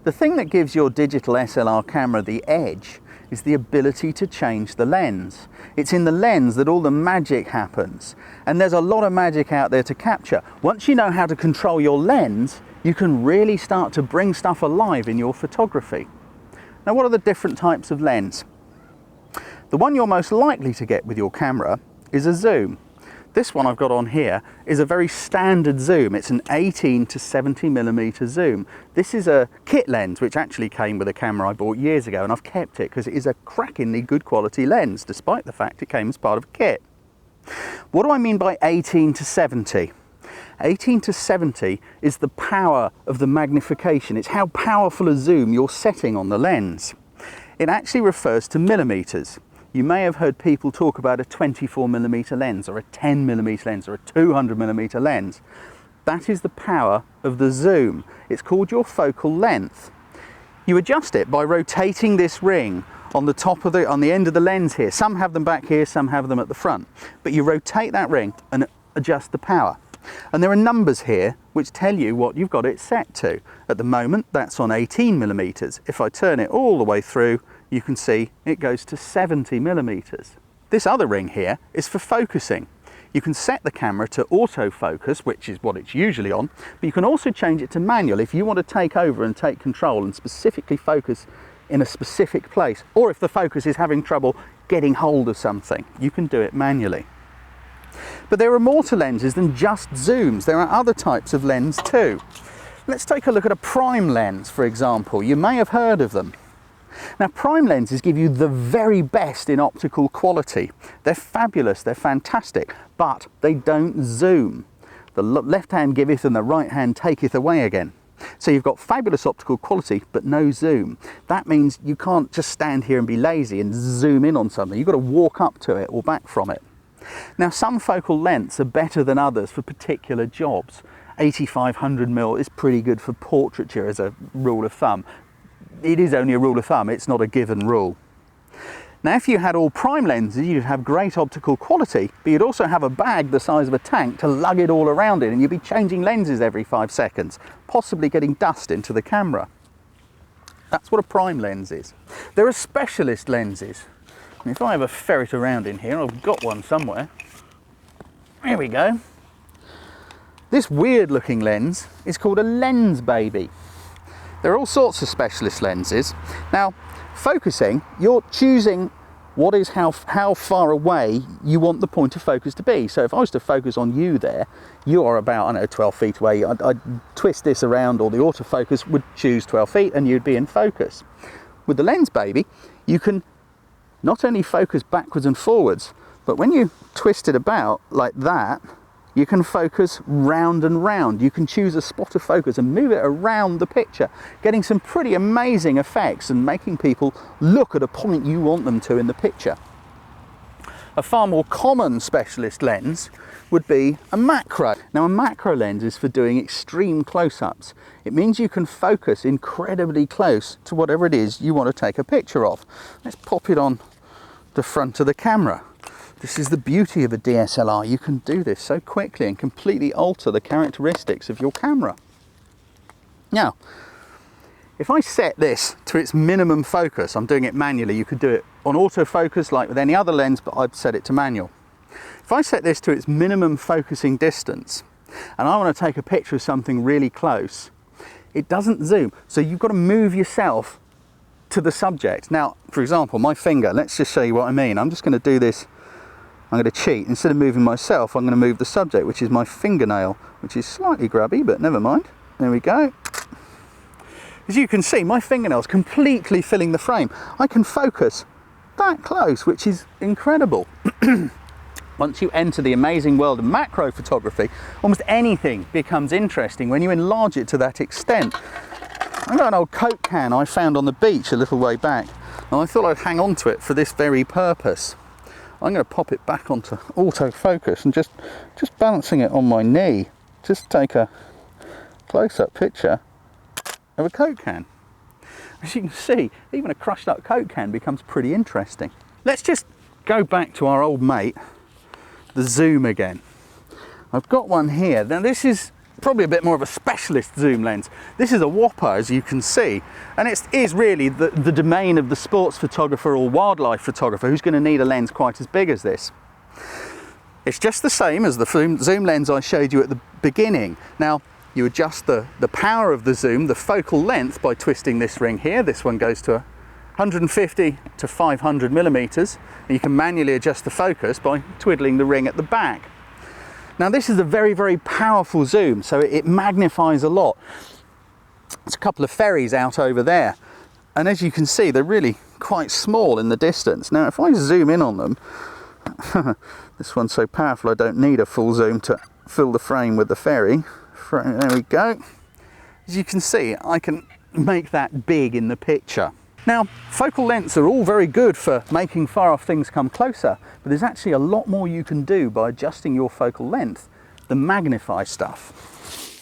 The thing that gives your digital SLR camera the edge is the ability to change the lens. It's in the lens that all the magic happens, and there's a lot of magic out there to capture. Once you know how to control your lens, you can really start to bring stuff alive in your photography. Now, what are the different types of lens? The one you're most likely to get with your camera is a zoom. This one I've got on here is a very standard zoom. It's an 18 to 70mm zoom. This is a kit lens which actually came with a camera I bought years ago, and I've kept it because it is a crackingly good quality lens despite the fact it came as part of a kit. What do I mean by 18 to 70? 18 to 70 is the power of the magnification. It's how powerful a zoom you're setting on the lens. It actually refers to millimeters. You may have heard people talk about a 24mm lens or a 10mm lens or a 200mm lens. That is the power of the zoom. It's called your focal length. You adjust it by rotating this ring on the end of the lens here. Some have them back here, some have them at the front. But you rotate that ring and adjust the power. And there are numbers here which tell you what you've got it set to. At the moment, that's on 18mm. If I turn it all the way through, you can see it goes to 70mm. This other ring here is for focusing. You can set the camera to autofocus, which is what it's usually on, but you can also change it to manual if you want to take over and take control and specifically focus in a specific place, or if the focus is having trouble getting hold of something, you can do it manually. But there are more to lenses than just zooms. There are other types of lens too. Let's take a look at a prime lens, for example. You may have heard of them. Now, prime lenses give you the very best in optical quality. They're fabulous, they're fantastic, but they don't zoom. The left hand giveth and the right hand taketh away again. So you've got fabulous optical quality, but no zoom. That means you can't just stand here and be lazy and zoom in on something. You've got to walk up to it or back from it. Now, some focal lengths are better than others for particular jobs. 8500mm is pretty good for portraiture as a rule of thumb. It is only a rule of thumb, it's not a given rule. Now, if you had all prime lenses, you'd have great optical quality, but you'd also have a bag the size of a tank to lug it all around in, and you'd be changing lenses every 5 seconds, possibly getting dust into the camera. That's what a prime lens is. There are specialist lenses. And if I have a ferret around in here, I've got one somewhere. Here we go. This weird looking lens is called a lens baby. There are all sorts of specialist lenses. Now, focusing, you're choosing what is how far away you want the point of focus to be. So if I was to focus on you there, you are about, I don't know, 12 feet away. I'd twist this around, or the autofocus would choose 12 feet and you'd be in focus. With the lens baby, you can not only focus backwards and forwards, but when you twist it about like that, you can focus round and round. You can choose a spot of focus and move it around the picture, getting some pretty amazing effects and making people look at a point you want them to in the picture. A far more common specialist lens would be a macro. Now, a macro lens is for doing extreme close-ups. It means you can focus incredibly close to whatever it is you want to take a picture of. Let's pop it on the front of the camera. This is the beauty of a DSLR. You can do this so quickly and completely alter the characteristics of your camera. Now, if I set this to its minimum focus, I'm doing it manually. You could do it on autofocus like with any other lens, but I've set it to manual. If I set this to its minimum focusing distance and I want to take a picture of something really close, it doesn't zoom. So you've got to move yourself to the subject. Now, for example, my finger, let's just show you what I mean. I'm just going to do this. I'm going to cheat. Instead of moving myself, I'm going to move the subject, which is my fingernail, which is slightly grubby, but never mind. There we go. As you can see, my fingernail's completely filling the frame. I can focus that close, which is incredible. Once you enter the amazing world of macro photography, almost anything becomes interesting when you enlarge it to that extent. I've got an old Coke can I found on the beach a little way back, and I thought I'd hang on to it for this very purpose. I'm going to pop it back onto autofocus and just balancing it on my knee, just take a close-up picture of a Coke can. As you can see, even a crushed up Coke can becomes pretty interesting. Let's just go back to our old mate, the zoom again. I've got one here. Now this is probably a bit more of a specialist zoom lens. This is a whopper, as you can see, and it is really the domain of the sports photographer or wildlife photographer who's going to need a lens quite as big as this. It's just the same as the zoom lens I showed you at the beginning. Now, you adjust the power of the zoom, the focal length, by twisting this ring here. This one goes to 150 to 500 millimeters. And you can manually adjust the focus by twiddling the ring at the back. Now, this is a very, very powerful zoom, so it magnifies a lot. There's a couple of ferries out over there, and as you can see, they're really quite small in the distance. Now, if I zoom in on them, this one's so powerful I don't need a full zoom to fill the frame with the ferry. There we go. As you can see, I can make that big in the picture. Now, focal lengths are all very good for making far off things come closer, but there's actually a lot more you can do by adjusting your focal length than magnify stuff.